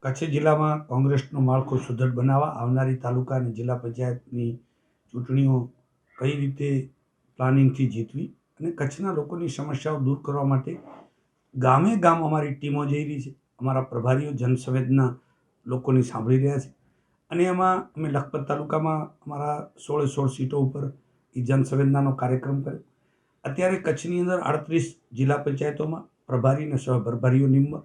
કચ્છ જિલ્લામાં કોંગ્રેસનું માળખું સુદૃઢ બનાવવા આવનારી તાલુકા અને જિલ્લા પંચાયતની ચૂંટણીઓ કઈ રીતે પ્લાનિંગથી જીતવી અને કચ્છના લોકોની સમસ્યાઓ દૂર કરવા માટે ગામે ગામ અમારી ટીમો જઈ રહી છે. અમારા પ્રભારીઓ જનસંવેદના લોકોની સાંભળી રહ્યા છે અને એમાં અમે લખપત તાલુકામાં અમારા 16 સીટો ઉપર એ જનસંવેદનાનો કાર્યક્રમ કર્યો. અત્યારે કચ્છની અંદર 38 જિલ્લા પંચાયતોમાં પ્રભારી અને સહપ્રભારીઓ નિમવા,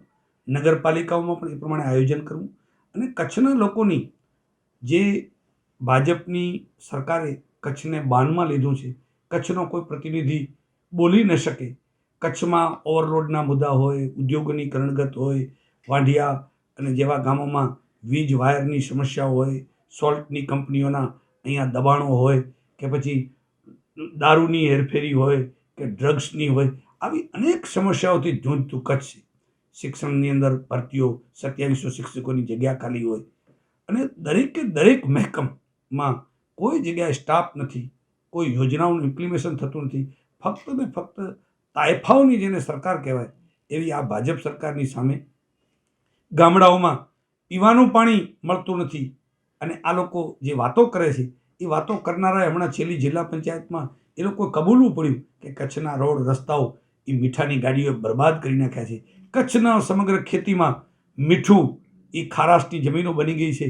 નગરપાલિકાઓમાં પણ એ પ્રમાણે આયોજન કરવું અને કચ્છના લોકોની જે ભાજપની સરકારે કચ્છને બાનમાં લીધું છે, કચ્છનો કોઈ પ્રતિનિધિ બોલી ન શકે, કચ્છમાં ઓવરલોડના મુદ્દા હોય, ઉદ્યોગોની કરણગત હોય, વાંઢિયા અને જેવા ગામોમાં વીજ વાયરની સમસ્યાઓ હોય, સોલ્ટની કંપનીઓના અહીંયા દબાણો હોય કે પછી દારૂની હેરફેરી હોય કે ડ્રગ્સની હોય, આવી અનેક સમસ્યાઓથી ઝૂંઝતું કચ્છ છે. શિક્ષણની અંદર ભરતીઓ 2700 શિક્ષકોની જગ્યા ખાલી હોય અને દરેક મહેકમમાં કોઈ જગ્યાએ સ્ટાફ નથી, કોઈ યોજનાઓનું ઇમ્પ્લિમેશન થતું નથી. ફક્ત ને ફક્ત તાયફાઓની જેને સરકાર કહેવાય એવી આ ભાજપ સરકારની સામે ગામડાઓમાં પીવાનું પાણી મળતું નથી અને આ લોકો જે વાતો કરે છે એ વાતો કરનારાએ હમણાં છેલ્લી જિલ્લા પંચાયતમાં એ લોકોએ કબૂલવું પડ્યું કે કચ્છના રોડ રસ્તાઓ એ મીઠાની ગાડીઓએ બરબાદ કરી નાખ્યા છે. કચ્છના સમગ્ર ખેતીમાં મીઠું એ ખારાશની જમીનો બની ગઈ છે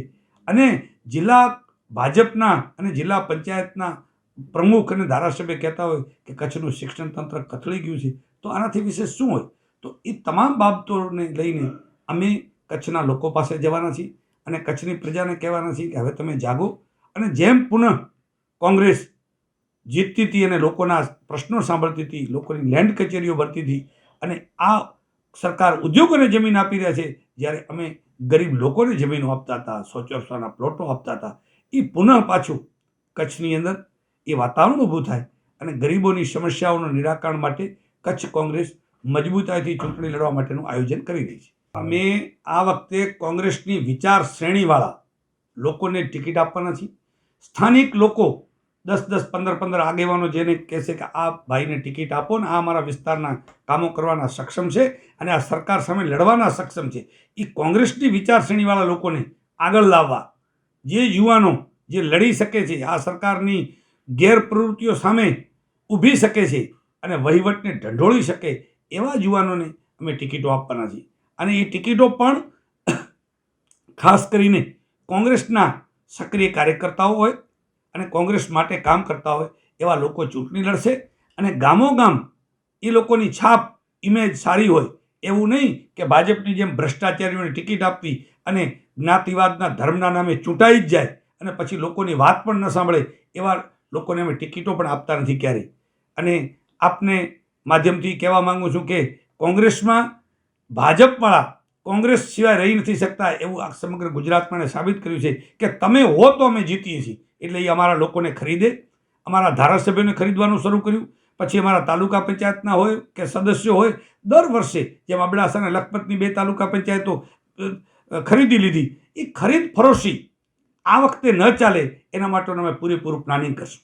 અને જિલ્લા ભાજપના અને જિલ્લા પંચાયતના પ્રમુખ અને ધારાસભ્ય કહેતા હોય કે કચ્છનું શિક્ષણ તંત્ર કથળી ગયું છે, તો આનાથી વિશેષ શું હોય? તો એ તમામ બાબતોને લઈને અમે કચ્છના લોકો પાસે જવાના છીએ અને કચ્છની પ્રજાને કહેવાના છીએ કે હવે તમે જાગો અને જેમ પુનઃ કોંગ્રેસ જીતતી હતી અને લોકોના પ્રશ્નો સાંભળતી હતી, લોકોની લેન્ડ કચેરીઓ ભરતી હતી અને આ સરકાર ઉદ્યોગોને જમીન આપી રહ્યા છે, જ્યારે અમે ગરીબ લોકોને જમીનો આપતા હતા, 100-400ના પ્લોટો આપતા હતા, એ પુનઃ પાછું કચ્છની અંદર એ વાતાવરણ ઊભું થાય અને ગરીબોની સમસ્યાઓનું નિરાકરણ માટે કચ્છ કોંગ્રેસ મજબૂતાઈથી ચૂંટણી લડવા માટેનું આયોજન કરી રહી છે. અમે આ વખતે કોંગ્રેસની વિચાર શ્રેણીવાળા લોકોને ટિકિટ આપવાના છીએ. સ્થાનિક લોકો 10-10, 15-15 આગેવાનો જેને કહેશે કે આ ભાઈને ટિકિટ આપો ને આ અમારા વિસ્તારના કામો કરવાના સક્ષમ છે અને આ સરકાર સામે લડવાના સક્ષમ છે, એ કોંગ્રેસની વિચારશ્રેણીવાળા લોકોને આગળ લાવવા, જે યુવાનો જે લડી શકે છે, આ સરકારની ગેરપ્રવૃત્તિઓ સામે ઊભી શકે છે અને વહીવટને ઢંઢોળી શકે એવા યુવાનોને અમે ટિકિટો આપવાના છીએ. અને એ ટિકિટો પણ ખાસ કરીને કોંગ્રેસના સક્રિય કાર્યકર્તાઓ હોય અને કોંગ્રેસ માટે કામ કરતા હોય એવા લોકો ચૂંટણી લડશે અને ગામોગામ એ લોકોની છાપ ઇમેજ સારી હોય, એવું નહીં કે ભાજપની જેમ ભ્રષ્ટાચારીઓને ટિકિટ આપવી અને જ્ઞાતિવાદના ધર્મના નામે ચૂંટાઈ જ જાય અને પછી લોકોની વાત પણ ન સાંભળે એવા લોકોને અમે ટિકિટો પણ આપતા નથી ક્યારેય. અને આપને માધ્યમથી કહેવા માગું છું કે કોંગ્રેસમાં ભાજપવાળા કોંગ્રેસ સિવાય રહી નથી શકતા એવું આ સમગ્ર ગુજરાતમાં સાબિત કર્યું છે કે તમે હો તો અમે જીતીએ છીએ. એટલે એ અમારા લોકોને ખરીદે, અમારા ધારાસભ્યોને ખરીદવાનું શરૂ કર્યું, પછી અમારા તાલુકા પંચાયતના હોય કે સદસ્યો હોય, દર વર્ષે જેમ અબડાસા અને લખપતની 2 તાલુકા પંચાયતો ખરીદી લીધી, એ ખરીદ ફરોશી આ વખતે ન ચાલે એના માટેનું અમે પૂરેપૂરું પ્લાનિંગ કરશું.